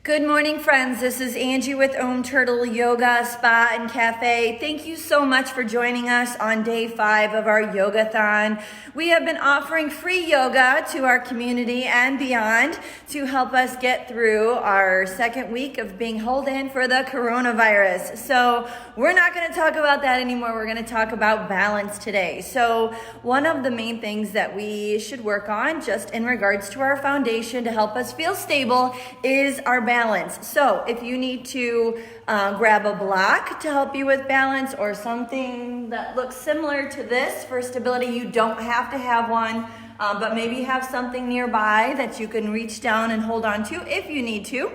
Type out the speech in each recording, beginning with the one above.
Good morning, friends. This is Angie with OmTurtle Yoga, Spa, and Cafe. Thank you so much for joining us on day 5 of our Yogathon. We have been offering free yoga to our community and beyond to help us get through our second week of being held in for the coronavirus. So we're not going to talk about that anymore. We're going to talk about balance today. So one of the main things that we should work on just in regards to our foundation to help us feel stable is our balance. So if you need to grab a block to help you with balance or something that looks similar to this for stability, you don't have to have one, but maybe have something nearby that you can reach down and hold on to if you need to.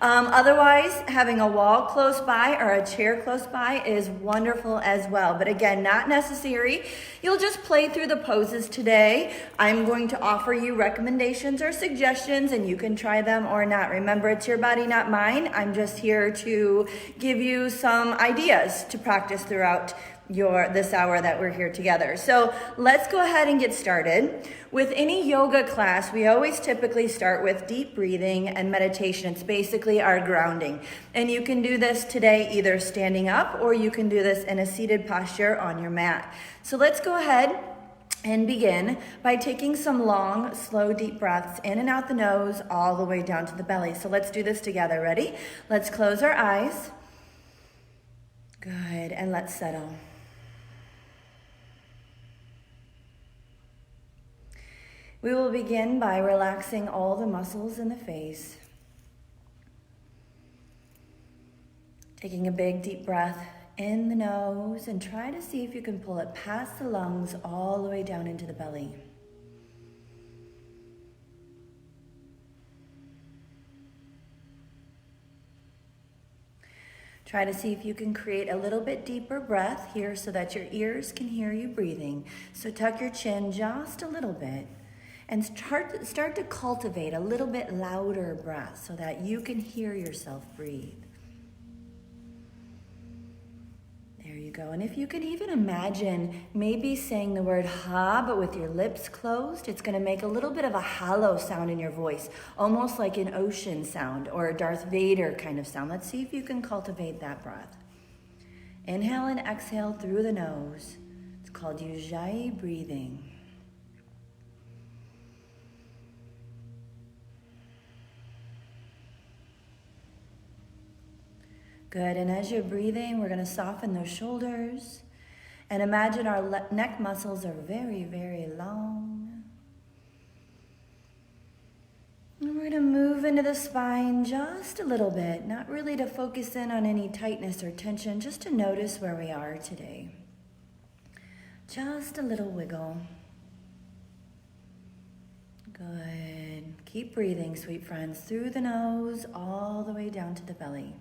Otherwise, having a wall close by or a chair close by is wonderful as well. But again, not necessary. You'll just play through the poses today. I'm going to offer you recommendations or suggestions and you can try them or not. Remember, it's your body, not mine. I'm just here to give you some ideas to practice throughout this hour that we're here together. So let's go ahead and get started. With any yoga class, we always typically start with deep breathing and meditation. It's basically our grounding. And you can do this today either standing up or you can do this in a seated posture on your mat. So let's go ahead and begin by taking some long, slow, deep breaths in and out the nose all the way down to the belly. So let's do this together. Ready? Let's close our eyes. Good. And let's settle. We will begin by relaxing all the muscles in the face. Taking a big deep breath in the nose and try to see if you can pull it past the lungs all the way down into the belly. Try to see if you can create a little bit deeper breath here so that your ears can hear you breathing. So tuck your chin just a little bit. And start to cultivate a little bit louder breath so that you can hear yourself breathe. There you go. And if you can even imagine maybe saying the word ha, but with your lips closed, it's going to make a little bit of a hollow sound in your voice, almost like an ocean sound or a Darth Vader kind of sound. Let's see if you can cultivate that breath. Inhale and exhale through the nose. It's called Ujjayi breathing. Good, and as you're breathing, we're going to soften those shoulders and imagine our neck muscles are very, very long. And we're going to move into the spine just a little bit, not really to focus in on any tightness or tension, just to notice where we are today. Just a little wiggle. Good. Keep breathing, sweet friends, through the nose all the way down to the belly.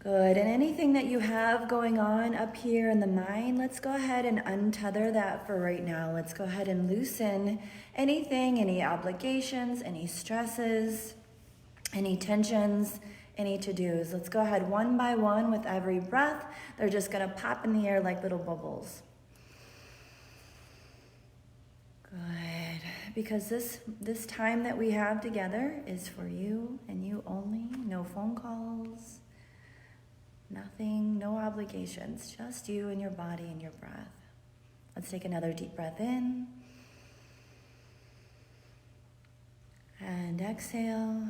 Good, and anything that you have going on up here in the mind, let's go ahead and untether that for right now. Let's go ahead and loosen anything, any obligations, any stresses, any tensions, any to-dos. Let's go ahead one by one with every breath. They're just gonna pop in the air like little bubbles. Good, because this time that we have together is for you and you only. No phone calls. Nothing, no obligations, just you and your body and your breath. Let's take another deep breath in. And exhale.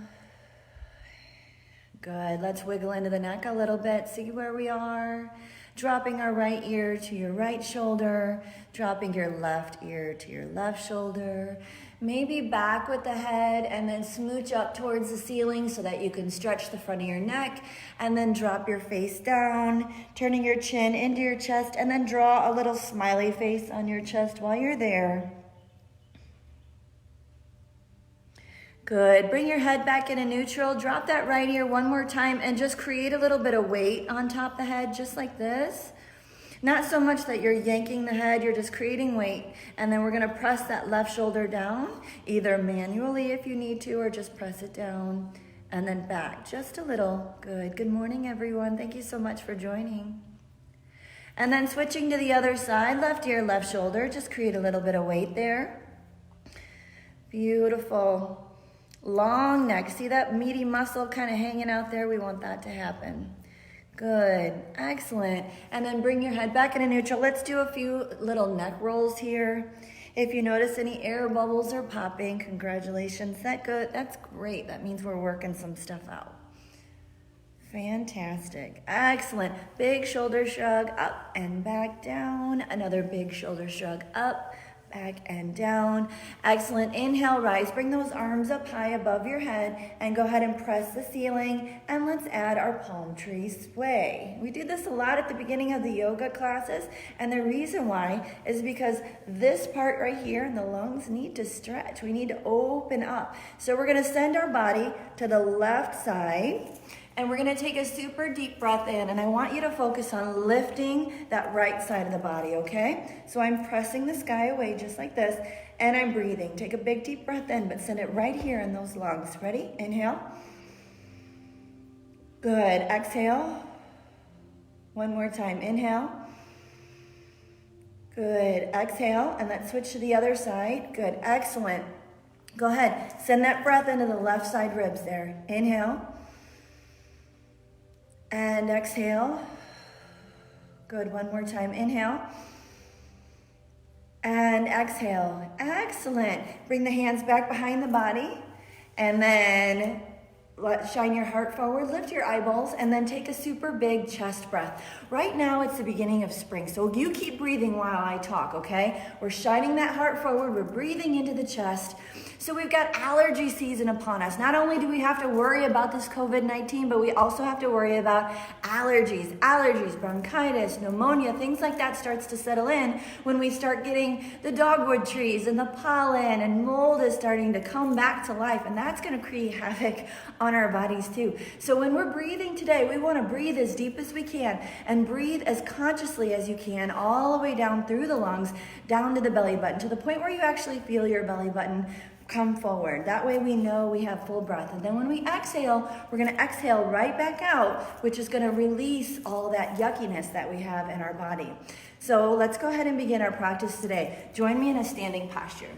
Good, let's wiggle into the neck a little bit, see where we are. Dropping our right ear to your right shoulder, dropping your left ear to your left shoulder. Maybe back with the head and then smooch up towards the ceiling so that you can stretch the front of your neck and then drop your face down, turning your chin into your chest and then draw a little smiley face on your chest while you're there. Good. Bring your head back into neutral. Drop that right ear one more time and just create a little bit of weight on top of the head, just like this. Not so much that you're yanking the head, you're just creating weight. And then we're going to press that left shoulder down, either manually if you need to, or just press it down and then back just a little. Good. Good morning, everyone. Thank you so much for joining. And then switching to the other side, left ear, left shoulder. Just create a little bit of weight there. Beautiful. Long neck. See that meaty muscle kind of hanging out there? We want that to happen. Good. Excellent. And then bring your head back into neutral. Let's do a few little neck rolls here. If you notice any air bubbles are popping, congratulations. That's great. That means we're working some stuff out. Fantastic. Excellent. Big shoulder shrug up and back down. Another big shoulder shrug up, back and down. Excellent. Inhale, rise. Bring those arms up high above your head and go ahead and press the ceiling. And let's add our palm tree sway. We do this a lot at the beginning of the yoga classes. And the reason why is because this part right here in the lungs need to stretch. We need to open up. So we're going to send our body to the left side. And we're going to take a super deep breath in, and I want you to focus on lifting that right side of the body, okay? So I'm pressing the sky away just like this, and I'm breathing. Take a big deep breath in, but send it right here in those lungs. Ready? Inhale. Good. Exhale. One more time. Inhale. Good. Exhale, and let's switch to the other side. Good. Excellent. Go ahead. Send that breath into the left side ribs there. Inhale. And exhale. Good, one more time. Inhale. And exhale. Excellent. Bring the hands back behind the body. And then shine your heart forward, lift your eyeballs, and then take a super big chest breath. Right now, it's the beginning of spring, so you keep breathing while I talk, okay? We're shining that heart forward, we're breathing into the chest. So we've got allergy season upon us. Not only do we have to worry about this COVID-19, but we also have to worry about allergies, bronchitis, pneumonia, things like that starts to settle in when we start getting the dogwood trees and the pollen, and mold is starting to come back to life, and that's gonna create havoc on our bodies too. So when we're breathing today, we want to breathe as deep as we can and breathe as consciously as you can all the way down through the lungs, down to the belly button, to the point where you actually feel your belly button come forward. That way we know we have full breath. And then when we exhale, we're going to exhale right back out, which is going to release all that yuckiness that we have in our body. So let's go ahead and begin our practice today. Join me in a standing posture.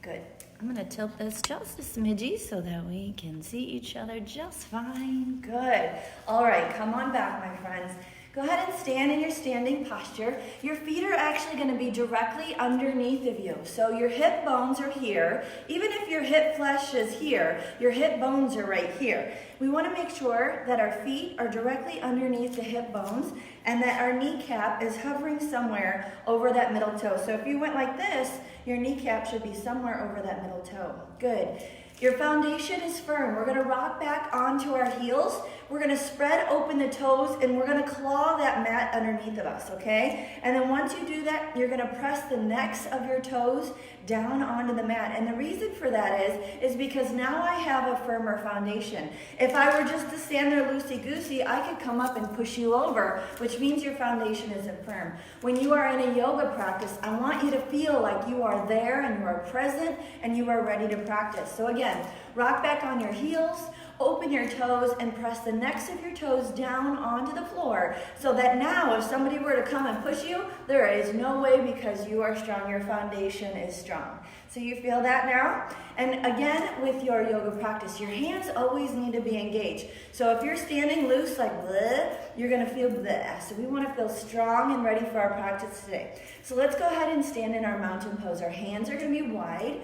Good. I'm going to tilt this just a smidgy so that we can see each other just fine. Good. All right, come on back, my friends. Go ahead and stand in your standing posture. Your feet are actually going to be directly underneath of you. So your hip bones are here. Even if your hip flesh is here, your hip bones are right here. We want to make sure that our feet are directly underneath the hip bones and that our kneecap is hovering somewhere over that middle toe. So if you went like this, your kneecap should be somewhere over that middle toe. Good. Your foundation is firm. We're going to rock back onto our heels. We're going to spread open the toes and we're going to claw that mat underneath of us, okay? And then once you do that, you're going to press the necks of your toes down onto the mat. And the reason for that is because now I have a firmer foundation. If I were just to stand there loosey-goosey, I could come up and push you over, which means your foundation isn't firm. When you are in a yoga practice, I want you to feel like you are there and you are present and you are ready to practice. So again, rock back on your heels, open your toes, and press the necks of your toes down onto the floor so that now if somebody were to come and push you, there is no way because you are strong, your foundation is strong. So you feel that now? And again, with your yoga practice, your hands always need to be engaged. So if you're standing loose like bleh, you're gonna feel bleh. So we wanna feel strong and ready for our practice today. So let's go ahead and stand in our mountain pose. Our hands are gonna be wide.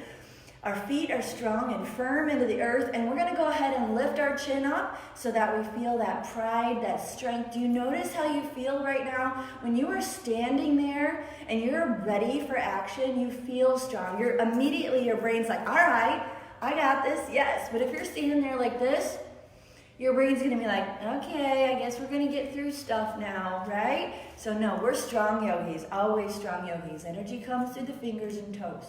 Our feet are strong and firm into the earth, and we're gonna go ahead and lift our chin up so that we feel that pride, that strength. Do you notice how you feel right now? When you are standing there and you're ready for action, you feel strong. Immediately your brain's like, all right, I got this, yes. But if you're standing there like this, your brain's gonna be like, okay, I guess we're gonna get through stuff now, right? So no, we're strong yogis, always strong yogis. Energy comes through the fingers and toes.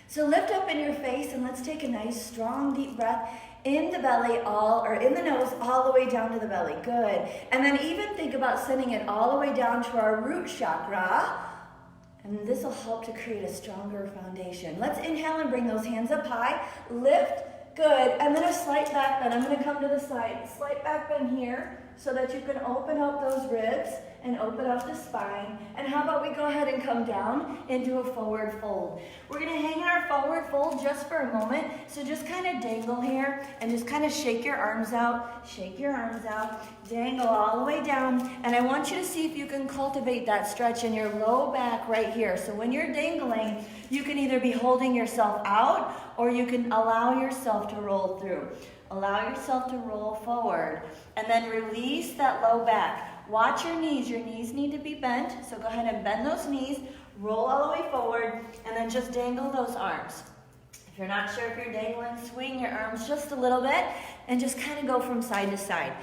So lift up in your face and let's take a nice strong deep breath in the belly or in the nose all the way down to the belly. Good. And then even think about sending it all the way down to our root chakra. And this will help to create a stronger foundation. Let's inhale and bring those hands up high. Lift. Good. And then a slight back bend. I'm going to come to the side. Slight back bend here. so that you can open up those ribs and open up the spine. And how about we go ahead and come down into a forward fold. We're gonna hang in our forward fold just for a moment. So just kind of dangle here and just kind of shake your arms out, dangle all the way down. And I want you to see if you can cultivate that stretch in your low back right here. So when you're dangling, you can either be holding yourself out or you can allow yourself to roll through. Allow yourself to roll forward and then release that low back. Watch your knees need to be bent, so go ahead and bend those knees, roll all the way forward, and then just dangle those arms. If you're not sure if you're dangling, swing your arms just a little bit and just kind of go from side to side.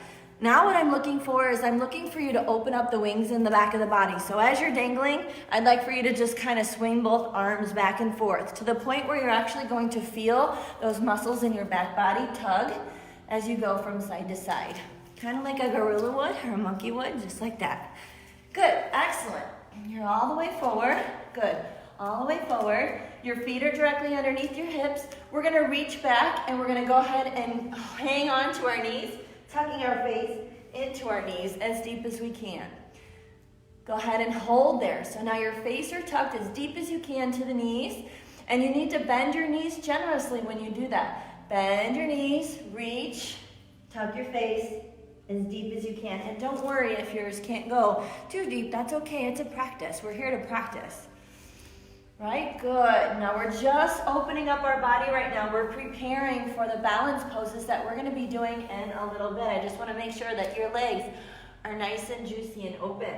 Now what I'm looking for is I'm looking for you to open up the wings in the back of the body. So as you're dangling, I'd like for you to just kind of swing both arms back and forth to the point where you're actually going to feel those muscles in your back body tug as you go from side to side. Kind of like a gorilla would or a monkey would, just like that. Good, excellent. You're all the way forward, good. All the way forward. Your feet are directly underneath your hips. We're gonna reach back and we're gonna go ahead and hang on to our knees, tucking our face into our knees as deep as we can. Go ahead and hold there. So now your face are tucked as deep as you can to the knees, and you need to bend your knees generously when you do that. Bend your knees, reach, tuck your face as deep as you can. And don't worry if yours can't go too deep, that's okay, it's a practice. We're here to practice. Right, good. Now we're just opening up our body right now. We're preparing for the balance poses that we're gonna be doing in a little bit. I just wanna make sure that your legs are nice and juicy and open.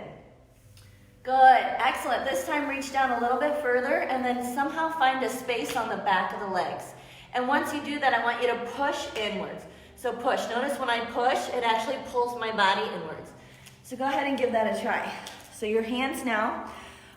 Good, excellent. This time reach down a little bit further and then somehow find a space on the back of the legs. And once you do that, I want you to push inwards. So push. Notice when I push, it actually pulls my body inwards. So go ahead and give that a try. So your hands now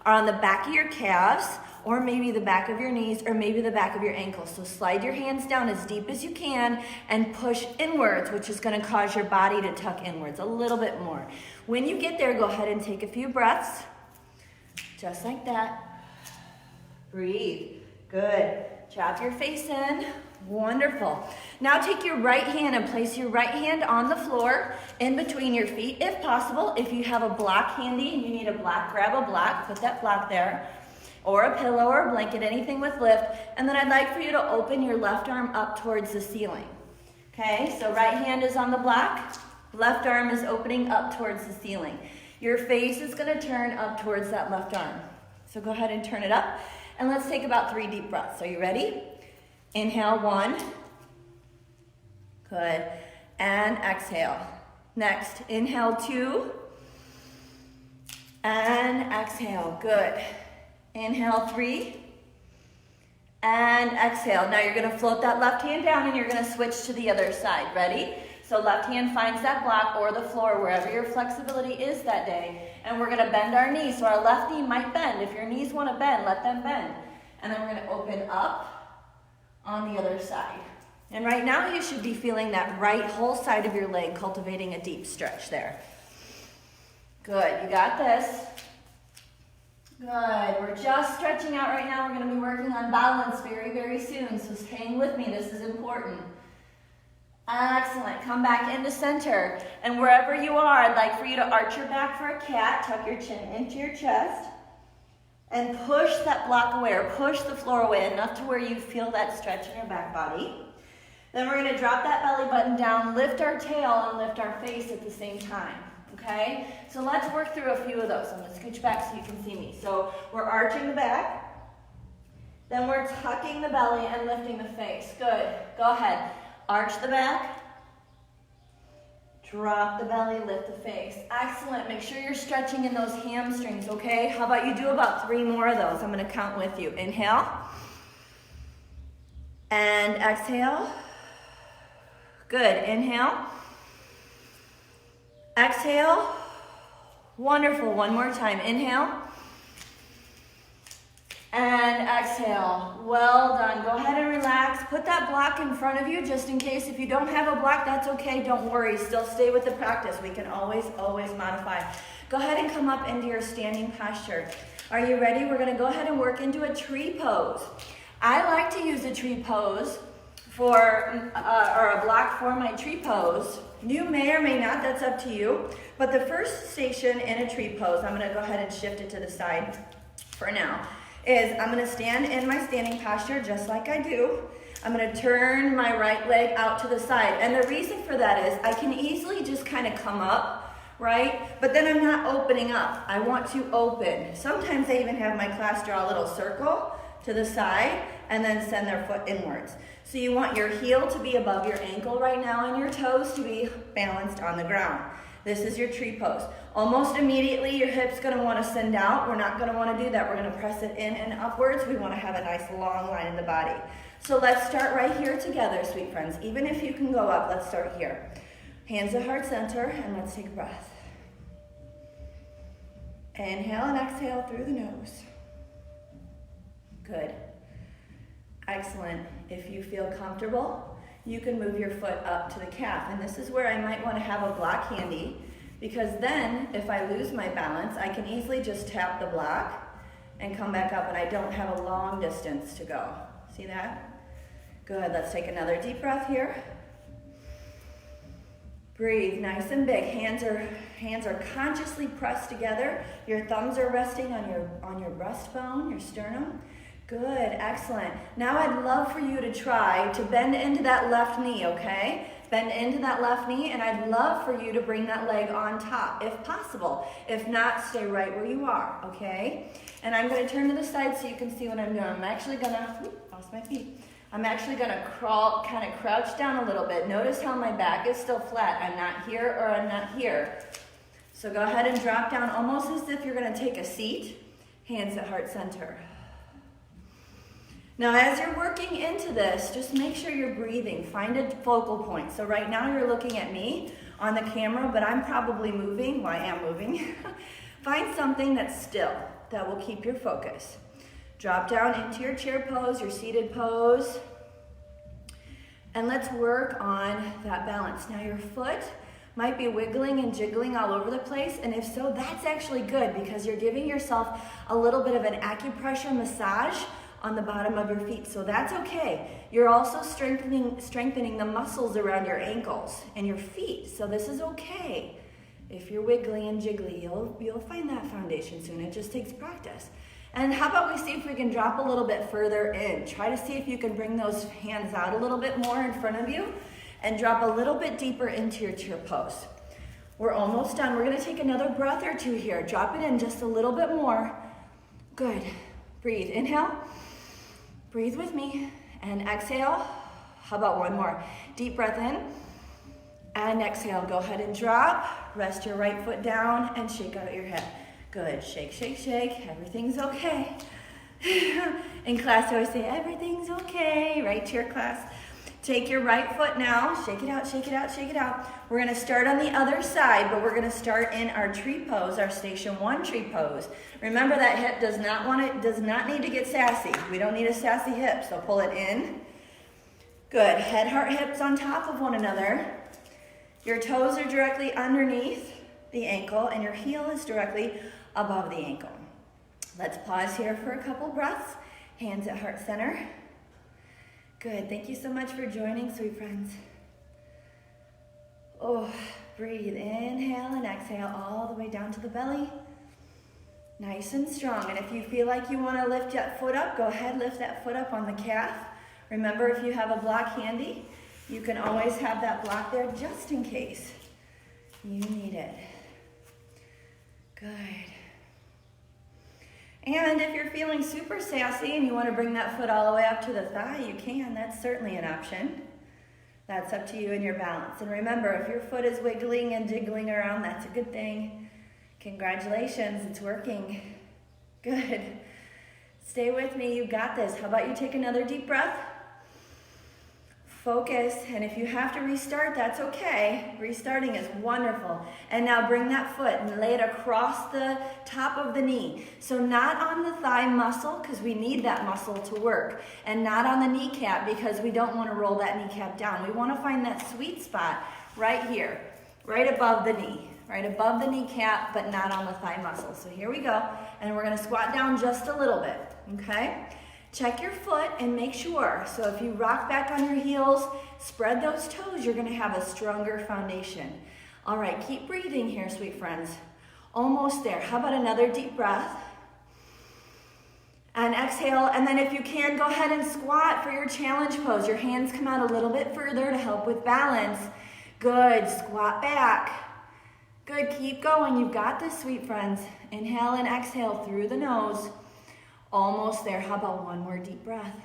are on the back of your calves, or maybe the back of your knees, or maybe the back of your ankles. So slide your hands down as deep as you can and push inwards, which is gonna cause your body to tuck inwards a little bit more. When you get there, go ahead and take a few breaths, just like that. Breathe, good. Drop your face in, wonderful. Now take your right hand and place your right hand on the floor in between your feet, if possible. If you have a block handy and you need a block, grab a block, put that block there, or a pillow or a blanket, anything with lift. And then I'd like for you to open your left arm up towards the ceiling. Okay, so right hand is on the block, left arm is opening up towards the ceiling. Your face is gonna turn up towards that left arm. So go ahead and turn it up. And let's take about 3 deep breaths. Are you ready? Inhale, 1. Good. And exhale. Next, inhale, 2. And exhale. Good. Inhale, 3. And exhale. Now you're going to float that left hand down and you're going to switch to the other side. Ready? So left hand finds that block or the floor, wherever your flexibility is that day. And we're going to bend our knees. So our left knee might bend. If your knees want to bend, let them bend. And then we're going to open up on the other side. And right now you should be feeling that right whole side of your leg cultivating a deep stretch there. Good. You got this. Good. We're just stretching out right now. We're going to be working on balance very, very soon. So hang with me. This is important. Excellent. Come back into center. And wherever you are, I'd like for you to arch your back for a cat. Tuck your chin into your chest. And push that block away or push the floor away enough to where you feel that stretch in your back body. Then we're going to drop that belly button down, lift our tail, and lift our face at the same time. Okay? So let's work through a few of those. I'm going to scooch back so you can see me. So we're arching the back. Then we're tucking the belly and lifting the face. Good. Go ahead. Arch the back. Drop the belly, lift the face. Excellent. Make sure you're stretching in those hamstrings, okay? How about you do about 3 more of those? I'm going to count with you. Inhale. And exhale. Good. Inhale. Exhale. Wonderful. One more time. Inhale. And exhale. Well done. Go ahead and relax. Put that block in front of you just in case. If you don't have a block, that's okay. Don't worry. Still stay with the practice. We can always modify. Go ahead and come up into your standing posture. Are you ready? We're going to go ahead and work into a tree pose. I like to use a tree pose or a block for my tree pose. You may or may not, that's up to you. But the first station in a tree pose, I'm gonna go ahead and shift it to the side for now, is I'm gonna stand in my standing posture just like I do. I'm gonna turn my right leg out to the side. And the reason for that is I can easily just kind of come up, right? But then I'm not opening up. I want to open. Sometimes I even have my class draw a little circle to the side and then send their foot inwards. So you want your heel to be above your ankle right now and your toes to be balanced on the ground. This is your tree pose. Almost immediately your hip's gonna wanna send out. We're not gonna wanna do that. We're gonna press it in and upwards. We wanna have a nice long line in the body. So let's start right here together, sweet friends. Even if you can go up, let's start here. Hands at heart center, and let's take a breath. Inhale and exhale through the nose. Good. Excellent. If you feel comfortable, you can move your foot up to the calf. And this is where I might want to have a block handy, because then if I lose my balance, I can easily just tap the block and come back up, and I don't have a long distance to go. See that? Good. Let's take another deep breath here. Breathe nice and big. Hands are consciously pressed together. Your thumbs are resting on your breastbone, your sternum. Good, excellent. Now I'd love for you to try to bend into that left knee, okay? Bend into that left knee, and I'd love for you to bring that leg on top, if possible. If not, stay right where you are, okay? And I'm gonna turn to the side so you can see what I'm doing. I'm actually gonna, lost my feet. I'm actually gonna crawl, kind of crouch down a little bit. Notice how my back is still flat. I'm not here or I'm not here. So go ahead and drop down almost as if you're gonna take a seat. Hands at heart center. Now, as you're working into this, just make sure you're breathing. Find a focal point. So right now you're looking at me on the camera, but I'm probably moving. Well, I am moving. Find something that's still, that will keep your focus. Drop down into your chair pose, your seated pose. And let's work on that balance. Now your foot might be wiggling and jiggling all over the place, and if so, that's actually good because you're giving yourself a little bit of an acupressure massage on the bottom of your feet, so that's okay. You're also strengthening the muscles around your ankles and your feet, so this is okay. If you're wiggly and jiggly, you'll find that foundation soon. It just takes practice. And how about we see if we can drop a little bit further in. Try to see if you can bring those hands out a little bit more in front of you and drop a little bit deeper into your chair pose. We're almost done. We're gonna take another breath or two here. Drop it in just a little bit more. Good. Breathe. Inhale. Breathe with me. And exhale. How about one more? Deep breath in. And exhale. Go ahead and drop. Rest your right foot down and shake out your hip. Good. Shake, shake, shake. Everything's okay. In class, I always say, everything's okay. Right, cheer class. Take your right foot now. Shake it out, shake it out, shake it out. We're going to start on the other side, but we're going to start in our tree pose, our station 1 tree pose. Remember that hip does not need to get sassy. We don't need a sassy hip, so pull it in. Good. Head, heart, hips on top of one another. Your toes are directly underneath the ankle, and your heel is directly above the ankle. Let's pause here for a couple breaths. Hands at heart center. Good. Thank you so much for joining, sweet friends. Oh, breathe. Inhale and exhale all the way down to the belly. Nice and strong. And if you feel like you want to lift that foot up, go ahead, lift that foot up on the calf. Remember, if you have a block handy, you can always have that block there just in case you need it. Good. And if you're feeling super sassy and you want to bring that foot all the way up to the thigh, you can. That's certainly an option. That's up to you and your balance. And remember, if your foot is wiggling and jiggling around, that's a good thing. Congratulations, it's working. Good. Stay with me, you got this. How about you take another deep breath? Focus, and if you have to restart, that's okay. Restarting is wonderful. And now bring that foot and lay it across the top of the knee. So not on the thigh muscle, because we need that muscle to work, and not on the kneecap, because we don't want to roll that kneecap down. We want to find that sweet spot right here, right above the knee, right above the kneecap, but not on the thigh muscle. So here we go, and we're going to squat down just a little bit, okay? check your foot and make sure. So if you rock back on your heels, spread those toes, you're gonna have a stronger foundation. All right, keep breathing here, sweet friends. Almost there. How about another deep breath? And exhale, and then if you can, go ahead and squat for your challenge pose. Your hands come out a little bit further to help with balance. Good, squat back. Good, keep going. You've got this, sweet friends. Inhale and exhale through the nose. Almost there. How about one more deep breath?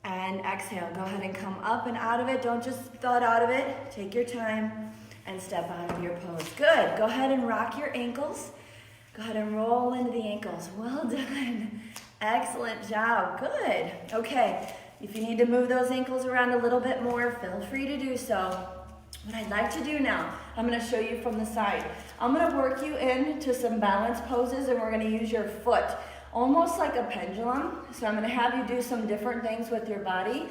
And exhale. Go ahead and come up and out of it. Don't just thud out of it. Take your time and step out of your pose. Good. Go ahead and rock your ankles. Go ahead and roll into the ankles. Well done. Excellent job. Good. Okay. If you need to move those ankles around a little bit more, feel free to do so. What I'd like to do now, I'm going to show you from the side. I'm going to work you into some balance poses, and we're going to use your foot almost like a pendulum. So I'm going to have you do some different things with your body,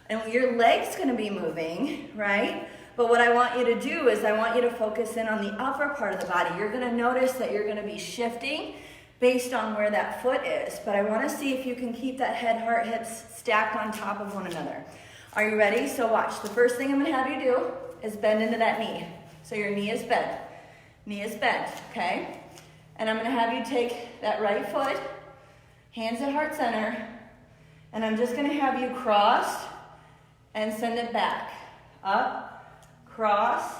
and your leg's going to be moving, right? But what I want you to do is I want you to focus in on the upper part of the body. You're going to notice that you're going to be shifting based on where that foot is. But I want to see if you can keep that head, heart, hips stacked on top of one another. Are you ready? So watch. The first thing I'm going to have you do is bend into that knee. So your knee is bent. Knee is bent, okay? And I'm going to have you take that right foot, hands at heart center, and I'm just going to have you cross and send it back. Up, cross,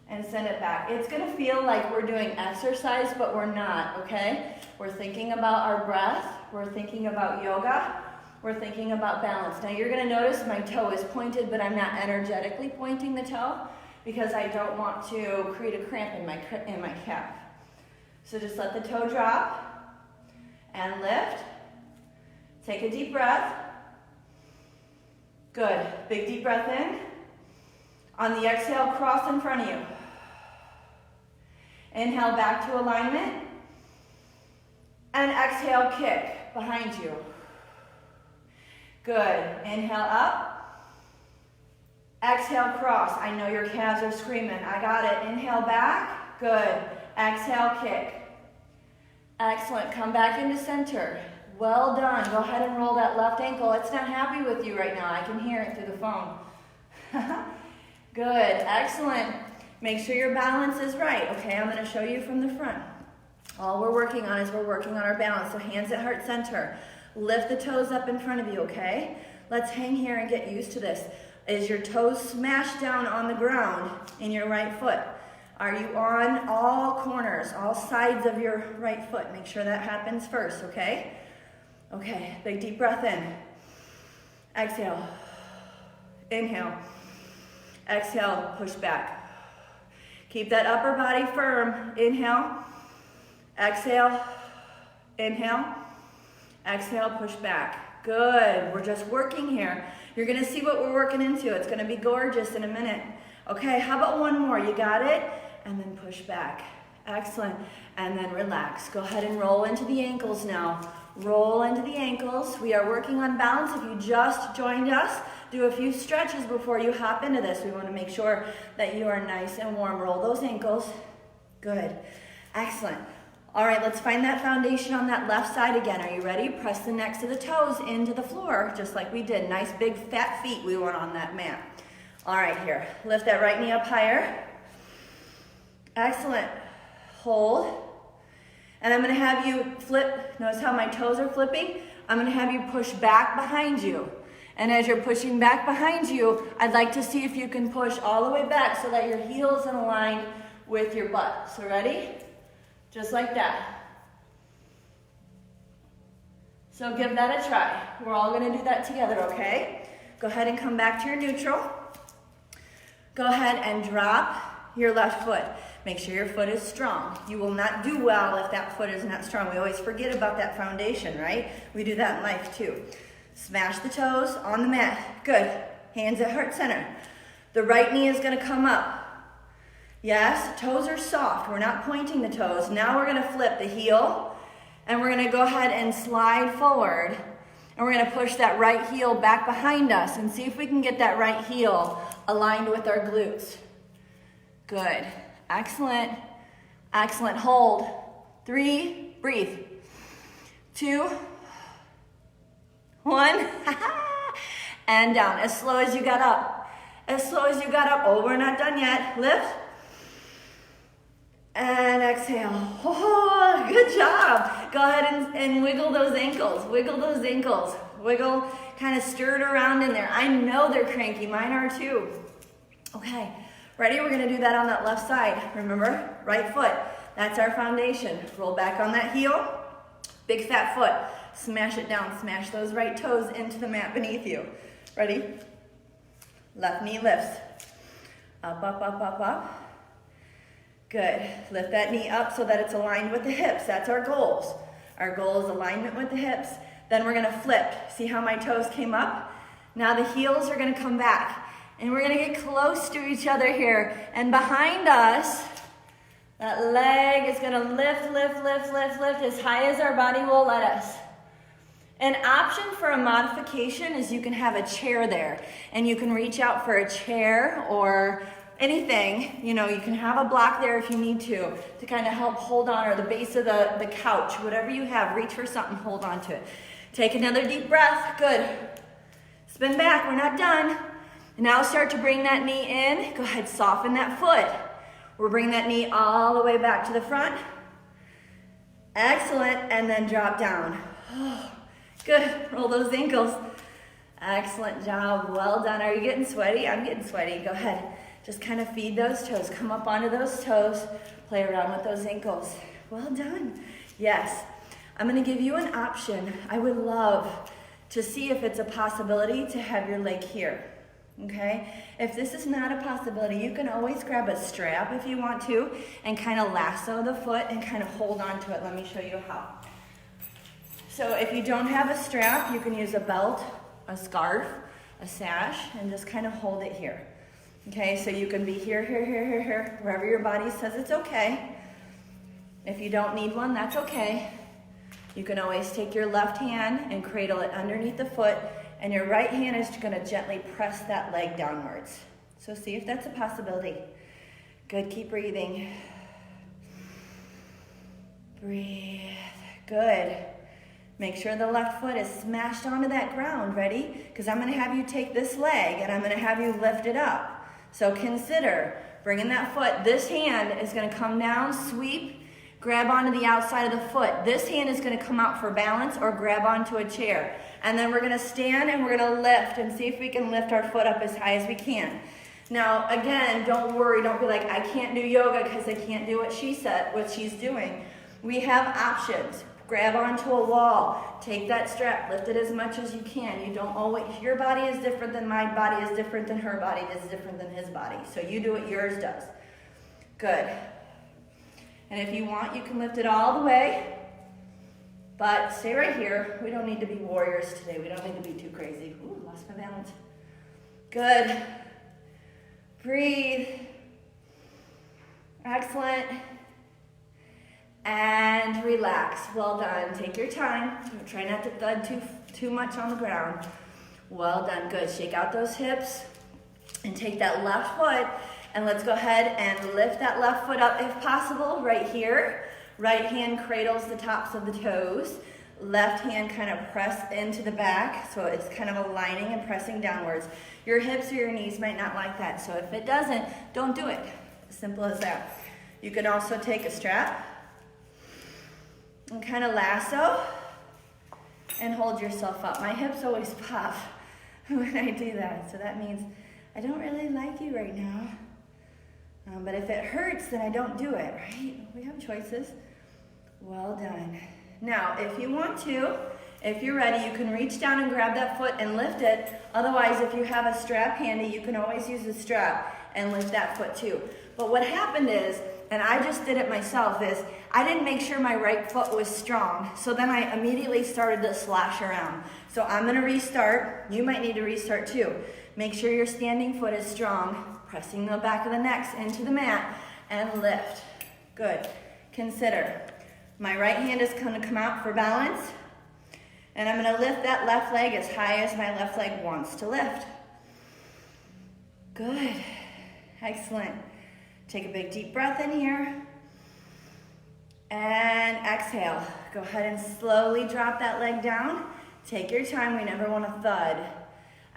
and send it back. It's going to feel like we're doing exercise, but we're not, okay? We're thinking about our breath. We're thinking about yoga. We're thinking about balance. Now you're going to notice my toe is pointed, but I'm not energetically pointing the toe because I don't want to create a cramp in my calf. So just let the toe drop and lift. Take a deep breath. Good. Big deep breath in. On the exhale, cross in front of you. Inhale back to alignment. And exhale, kick behind you. Good. Inhale up. Exhale, cross. I know your calves are screaming. I got it. Inhale back. Good. Exhale, kick. Excellent. Come back into center. Well done. Go ahead and roll that left ankle. It's not happy with you right now. I can hear it through the phone. Good. Excellent. Make sure your balance is right. Okay, I'm going to show you from the front. All we're working on is we're working on our balance. So hands at heart center. Lift the toes up in front of you, okay? Let's hang here and get used to this. Is your toes smashed down on the ground in your right foot? Are you on all corners, all sides of your right foot? Make sure that happens first, okay? Okay, big deep breath in. Exhale. Inhale. Exhale, push back. Keep that upper body firm. Inhale. Exhale. Inhale. Exhale, push back. Good. We're just working here. You're going to see what we're working into. It's going to be gorgeous in a minute. Okay, how about one more? You got it? And then push back. Excellent. And then relax. Go ahead and roll into the ankles now. Roll into the ankles. We are working on balance. If you just joined us, do a few stretches before you hop into this. We want to make sure that you are nice and warm. Roll those ankles. Good. Excellent. All right, let's find that foundation on that left side again. Are you ready? Press the necks of the toes into the floor, just like we did. Nice big fat feet we want on that mat. All right, here. Lift that right knee up higher. Excellent. Hold. And I'm going to have you flip. Notice how my toes are flipping? I'm going to have you push back behind you. And as you're pushing back behind you, I'd like to see if you can push all the way back so that your heel's in line with your butt. So ready? Just like that. So give that a try. We're all going to do that together, okay? Go ahead and come back to your neutral. Go ahead and drop your left foot. Make sure your foot is strong. You will not do well if that foot is not strong. We always forget about that foundation, right? We do that in life too. Smash the toes on the mat. Good. Hands at heart center. The right knee is going to come up. Yes, toes are soft. We're not pointing the toes. Now we're going to flip the heel, and we're going to go ahead and slide forward, and we're going to push that right heel back behind us and see if we can get that right heel aligned with our glutes. Good. Excellent. Excellent. Hold. 3, breathe. 2, 1, and down, as slow as you got up. As slow as you got up. Oh, we're not done yet. Lift. And exhale. Oh, good job. Go ahead and wiggle those ankles. Wiggle those ankles. Wiggle, kind of stir it around in there. I know they're cranky. Mine are too. Okay, ready? We're going to do that on that left side. Remember, right foot. That's our foundation. Roll back on that heel. Big fat foot. Smash it down. Smash those right toes into the mat beneath you. Ready? Left knee lifts. Up, up, up, up, up. Good. Lift that knee up so that it's aligned with the hips. That's our goals. Our goal is alignment with the hips. Then we're going to flip. See how my toes came up? Now the heels are going to come back. And we're going to get close to each other here. And behind us, that leg is going to lift, lift, lift, lift, lift as high as our body will let us. An option for a modification is you can have a chair there. And you can reach out for a chair or anything. You know, you can have a block there if you need to kind of help hold on, or the base of the couch, whatever you have. Reach for something, hold on to it. Take another deep breath. Good. Spin back. We're not done. Now start to bring that knee in. Go ahead, soften that foot. We'll bring that knee all the way back to the front. Excellent, and then drop down. Oh, good, roll those ankles. Excellent job, well done. Are you getting sweaty? I'm getting sweaty. Go ahead, just kind of feed those toes. Come up onto those toes, play around with those ankles. Well done. Yes, I'm gonna give you an option. I would love to see if it's a possibility to have your leg here. Okay, if this is not a possibility, you can always grab a strap if you want to and kind of lasso the foot and kind of hold on to it. Let me show you how. So if you don't have a strap, you can use a belt, a scarf, a sash, and just kind of hold it here. Okay, so you can be here, here, here, here, here, wherever your body says it's okay. If you don't need one, that's okay. You can always take your left hand and cradle it underneath the foot, and your right hand is going to gently press that leg downwards. So see if that's a possibility. Good, keep breathing. Breathe. Good. Make sure the left foot is smashed onto that ground. Ready? Because I'm going to have you take this leg and I'm going to have you lift it up. So consider bringing that foot. This hand is going to come down, sweep, grab onto the outside of the foot. This hand is going to come out for balance or grab onto a chair. And then we're going to stand and we're going to lift and see if we can lift our foot up as high as we can. Now, again, don't worry. Don't be like, I can't do yoga because I can't do what she said, what she's doing. We have options. Grab onto a wall. Take that strap. Lift it as much as you can. You don't always, your body is different than my body is different than her body is different than his body. So you do what yours does. Good. And if you want, you can lift it all the way. But stay right here. We don't need to be warriors today. We don't need to be too crazy. Ooh, lost my balance. Good. Breathe. Excellent. And relax. Well done. Take your time. Try not to thud too much on the ground. Well done. Good. Shake out those hips and take that left foot, and let's go ahead and lift that left foot up if possible right here. Right hand cradles the tops of the toes. Left hand kind of press into the back, so it's kind of aligning and pressing downwards. Your hips or your knees might not like that, so if it doesn't, don't do it. Simple as that. You can also take a strap and kind of lasso and hold yourself up. My hips always pop when I do that, so that means I don't really like you right now. But if it hurts, then I don't do it, right? We have choices. Well done. Now, if you want to, if you're ready, you can reach down and grab that foot and lift it. Otherwise, if you have a strap handy, you can always use the strap and lift that foot too. But what happened is, and I just did it myself, is I didn't make sure my right foot was strong. So then I immediately started to slash around. So I'm gonna restart. You might need to restart too. Make sure your standing foot is strong. Pressing the back of the necks into the mat and lift. Good. Consider. My right hand is going to come out for balance, and I'm going to lift that left leg as high as my left leg wants to lift. Good. Excellent. Take a big deep breath in here. And exhale. Go ahead and slowly drop that leg down. Take your time, we never want to thud.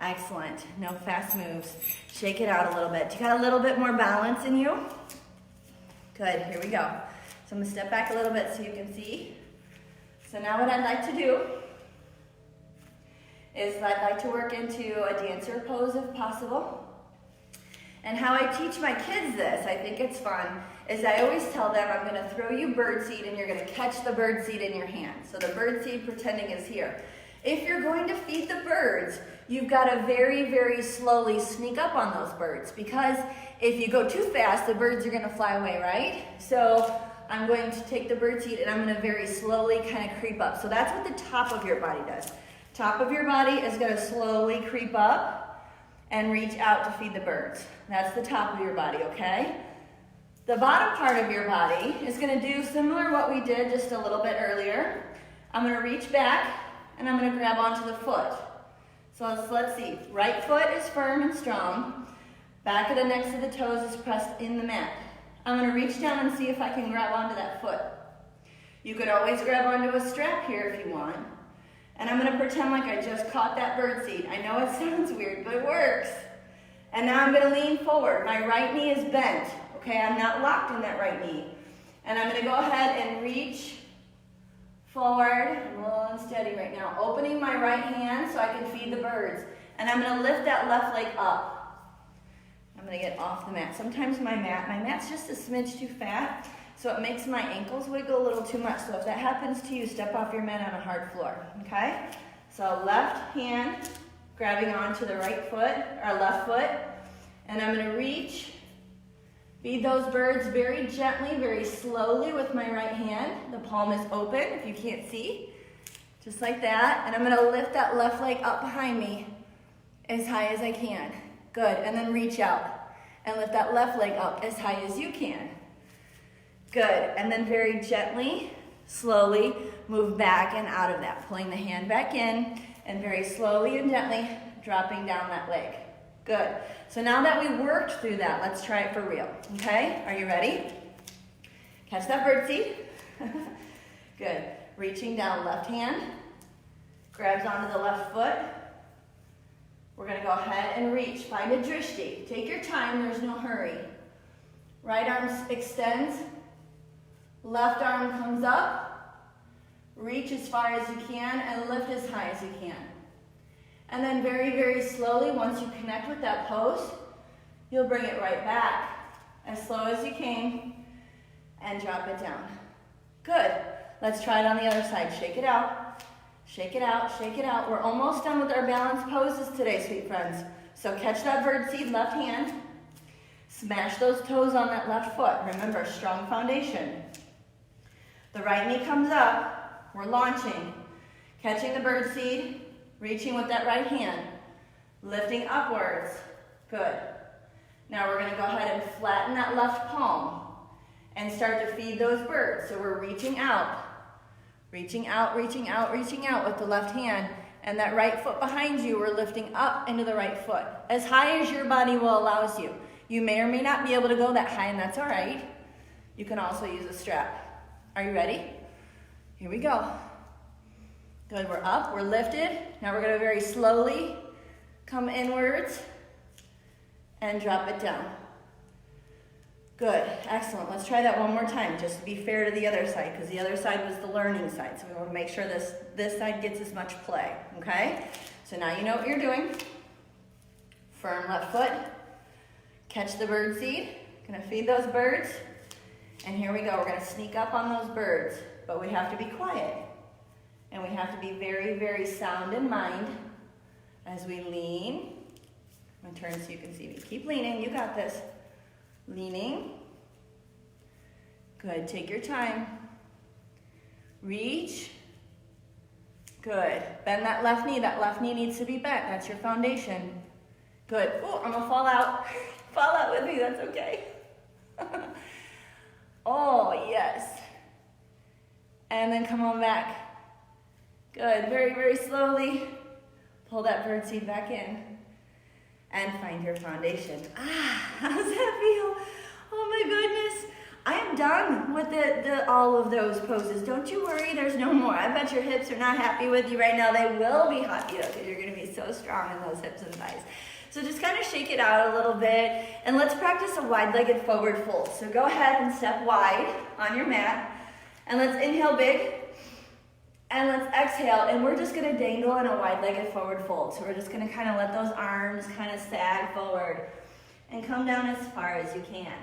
Excellent, no fast moves. Shake it out a little bit. You got a little bit more balance in you? Good, here we go. So I'm gonna step back a little bit so you can see. So now what I'd like to do is I'd like to work into a dancer pose if possible. And how I teach my kids this, I think it's fun, is I always tell them I'm gonna throw you birdseed and you're gonna catch the birdseed in your hand. So the birdseed pretending is here. If you're going to feed the birds, you've gotta very, very slowly sneak up on those birds, because if you go too fast, the birds are gonna fly away, right? So I'm going to take the birdseed and I'm gonna very slowly kind of creep up. So that's what the top of your body does. Top of your body is gonna slowly creep up and reach out to feed the birds. That's the top of your body, okay? The bottom part of your body is gonna do similar what we did just a little bit earlier. I'm gonna reach back and I'm gonna grab onto the foot. So let's see, right foot is firm and strong. Back of the necks of the toes is pressed in the mat. I'm gonna reach down and see if I can grab onto that foot. You could always grab onto a strap here if you want. And I'm gonna pretend like I just caught that birdseed. I know it sounds weird, but it works. And now I'm gonna lean forward. My right knee is bent, okay? I'm not locked in that right knee. And I'm gonna go ahead and reach forward. I'm a little unsteady right now. Opening my right hand so I can feed the birds. And I'm gonna lift that left leg up. I'm gonna get off the mat. Sometimes my mat's just a smidge too fat, so it makes my ankles wiggle a little too much. So if that happens to you, step off your mat on a hard floor, okay? So left hand grabbing onto the right foot, or left foot, and I'm gonna reach, feed those birds very gently, very slowly with my right hand. The palm is open if you can't see, just like that. And I'm gonna lift that left leg up behind me as high as I can. Good, and then reach out and lift that left leg up as high as you can. Good, and then very gently, slowly move back and out of that, pulling the hand back in and very slowly and gently dropping down that leg. Good, so now that we worked through that, let's try it for real, okay? Are you ready? Catch that birdseed. Good, reaching down, left hand, grabs onto the left foot. We're gonna go ahead and reach, find a drishti. Take your time, there's no hurry. Right arm extends, left arm comes up, reach as far as you can and lift as high as you can. And then very, very slowly, once you connect with that pose, you'll bring it right back as slow as you came and drop it down. Good, let's try it on the other side. Shake it out. Shake it out, shake it out. We're almost done with our balanced poses today, sweet friends. So catch that birdseed, left hand. Smash those toes on that left foot. Remember, strong foundation. The right knee comes up. We're launching. Catching the birdseed, reaching with that right hand. Lifting upwards. Good. Now we're gonna go ahead and flatten that left palm and start to feed those birds. So we're reaching out. Reaching out, reaching out, reaching out with the left hand. And that right foot behind you, we're lifting up into the right foot. As high as your body will allow you. You may or may not be able to go that high, and that's all right. You can also use a strap. Are you ready? Here we go. Good, we're up, we're lifted. Now we're gonna very slowly come inwards and drop it down. Good, excellent. Let's try that one more time, just to be fair to the other side, because the other side was the learning side. So we want to make sure this side gets as much play, okay? So now you know what you're doing. Firm left foot. Catch the birdseed. Gonna feed those birds. And here we go, we're gonna sneak up on those birds, but we have to be quiet. And we have to be very, very sound in mind as we lean. I'm gonna turn so you can see me. Keep leaning, you got this. Leaning. Good, take your time. Reach. Good, bend that left knee needs to be bent, that's your foundation. Good, oh, I'm gonna fall out. Fall out with me, that's okay. Oh, yes. And then come on back. Good, very, very slowly. Pull that birdseed back in. And find your foundation. Ah, how does that feel? Oh my goodness. I am done with all of those poses. Don't you worry, there's no more. I bet your hips are not happy with you right now. They will be happy though, because you're gonna be so strong in those hips and thighs. So just kind of shake it out a little bit, and let's practice a wide-legged forward fold. So go ahead and step wide on your mat, and let's inhale big, and let's exhale, and we're just gonna dangle in a wide-legged forward fold. So we're just gonna kind of let those arms kind of sag forward and come down as far as you can.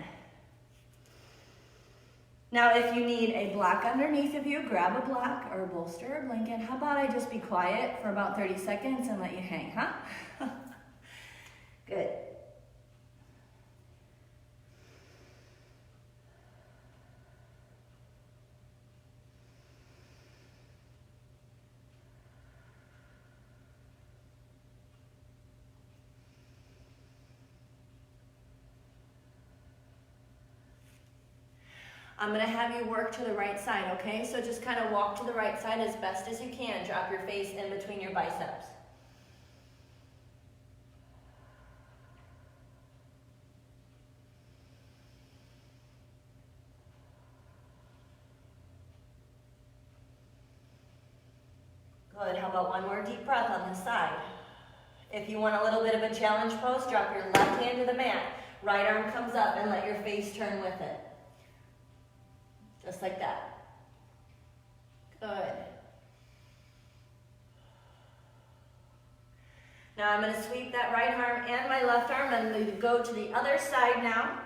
Now, if you need a block underneath of you, grab a block or a bolster or a blanket. How about I just be quiet for about 30 seconds and let you hang, huh? Good. I'm gonna have you work to the right side, okay? So just kind of walk to the right side as best as you can. Drop your face in between your biceps. Good, how about one more deep breath on this side? If you want a little bit of a challenge pose, drop your left hand to the mat. Right arm comes up and let your face turn with it. Just like that. Good. Now I'm going to sweep that right arm and my left arm. I'm going to go to the other side now.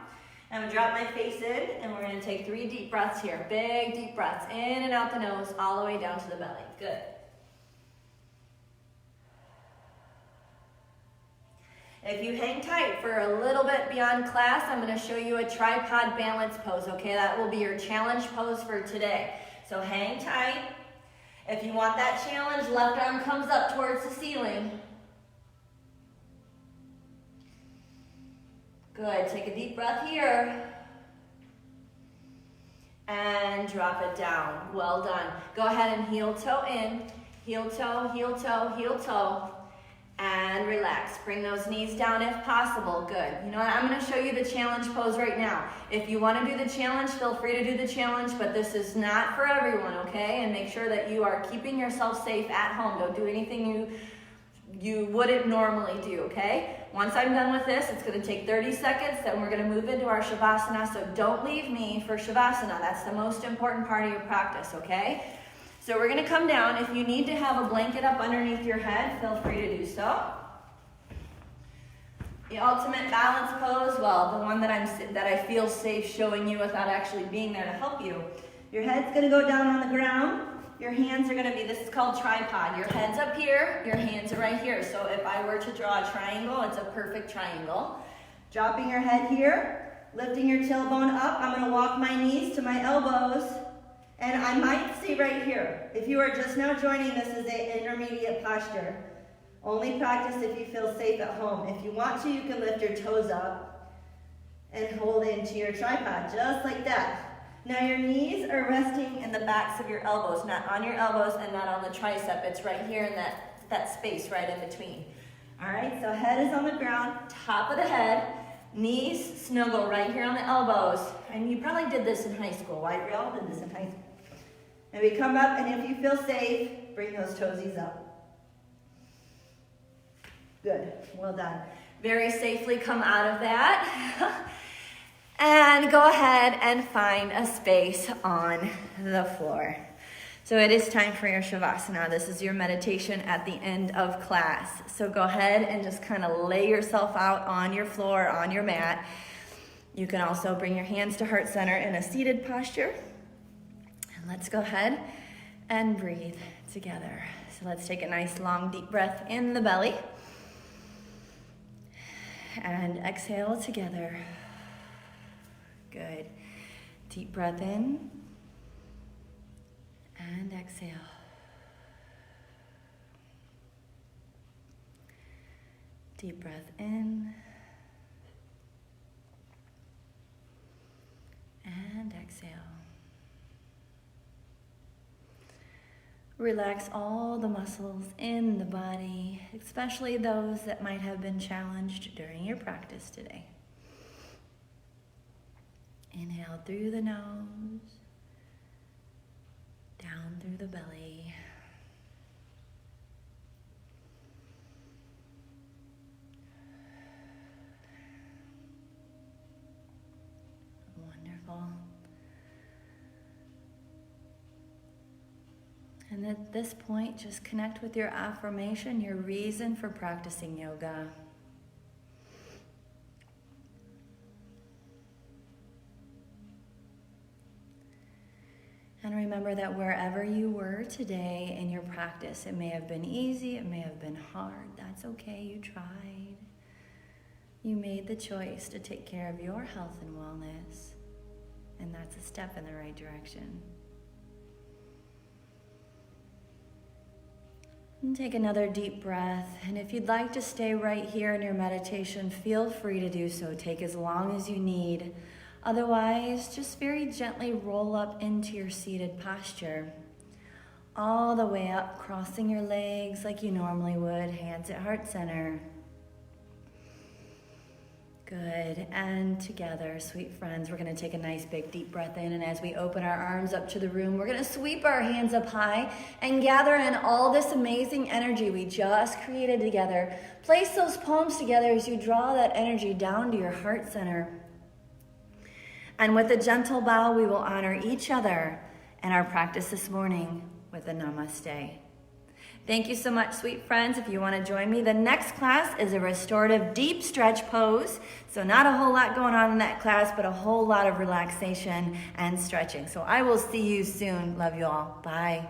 I'm going to drop my face in, and we're going to take 3 deep breaths here. Big deep breaths in and out the nose, all the way down to the belly. Good. If you hang tight for a little bit beyond class, I'm going to show you a tripod balance pose, okay? That will be your challenge pose for today. So hang tight. If you want that challenge, left arm comes up towards the ceiling. Good, take a deep breath here. And drop it down, well done. Go ahead and heel toe in, heel toe, heel toe, heel toe. And relax. Bring those knees down if possible. Good. You know what? I'm going to show you the challenge pose right now. If you want to do the challenge, feel free to do the challenge, but this is not for everyone, okay? And make sure that you are keeping yourself safe at home. Don't do anything you wouldn't normally do, okay? Once I'm done with this, it's going to take 30 seconds, then we're going to move into our Shavasana, so don't leave me for Shavasana. That's the most important part of your practice, okay? So we're going to come down. If you need to have a blanket up underneath your head, feel free to do so. The ultimate balance pose, well, the one that I feel safe showing you without actually being there to help you. Your head's going to go down on the ground. Your hands are going to be, this is called tripod. Your head's up here, your hands are right here. So if I were to draw a triangle, it's a perfect triangle. Dropping your head here, lifting your tailbone up. I'm going to walk my knees to my elbows. And I might see right here, if you are just now joining, this is an intermediate posture. Only practice if you feel safe at home. If you want to, you can lift your toes up and hold into your tripod, just like that. Now your knees are resting in the backs of your elbows, not on your elbows and not on the tricep. It's right here in that space right in between. All right, so head is on the ground, top of the head. Knees snuggle right here on the elbows. And you probably did this in high school, right? We all did this in high school. And we come up, and if you feel safe, bring those toesies up. Good, well done. Very safely come out of that. And go ahead and find a space on the floor. So it is time for your Shavasana. This is your meditation at the end of class. So go ahead and just kind of lay yourself out on your floor, on your mat. You can also bring your hands to heart center in a seated posture. And let's go ahead and breathe together. So let's take a nice long deep breath in the belly. And exhale together. Good. Deep breath in. And exhale. Deep breath in. And exhale. Relax all the muscles in the body, especially those that might have been challenged during your practice today. Inhale through the nose, down through the belly. Wonderful. And at this point, just connect with your affirmation, your reason for practicing yoga. And remember that wherever you were today in your practice, it may have been easy, it may have been hard. That's okay, you tried. You made the choice to take care of your health and wellness. And that's a step in the right direction. And take another deep breath. And if you'd like to stay right here in your meditation, feel free to do so. Take as long as you need. Otherwise, just very gently roll up into your seated posture. All the way up, crossing your legs like you normally would, hands at heart center. Good, and together, sweet friends, we're gonna take a nice big deep breath in, and as we open our arms up to the room, we're gonna sweep our hands up high and gather in all this amazing energy we just created together. Place those palms together as you draw that energy down to your heart center. And with a gentle bow, we will honor each other and our practice this morning with a namaste. Thank you so much, sweet friends. If you want to join me, the next class is a restorative deep stretch pose. So not a whole lot going on in that class, but a whole lot of relaxation and stretching. So I will see you soon. Love you all. Bye.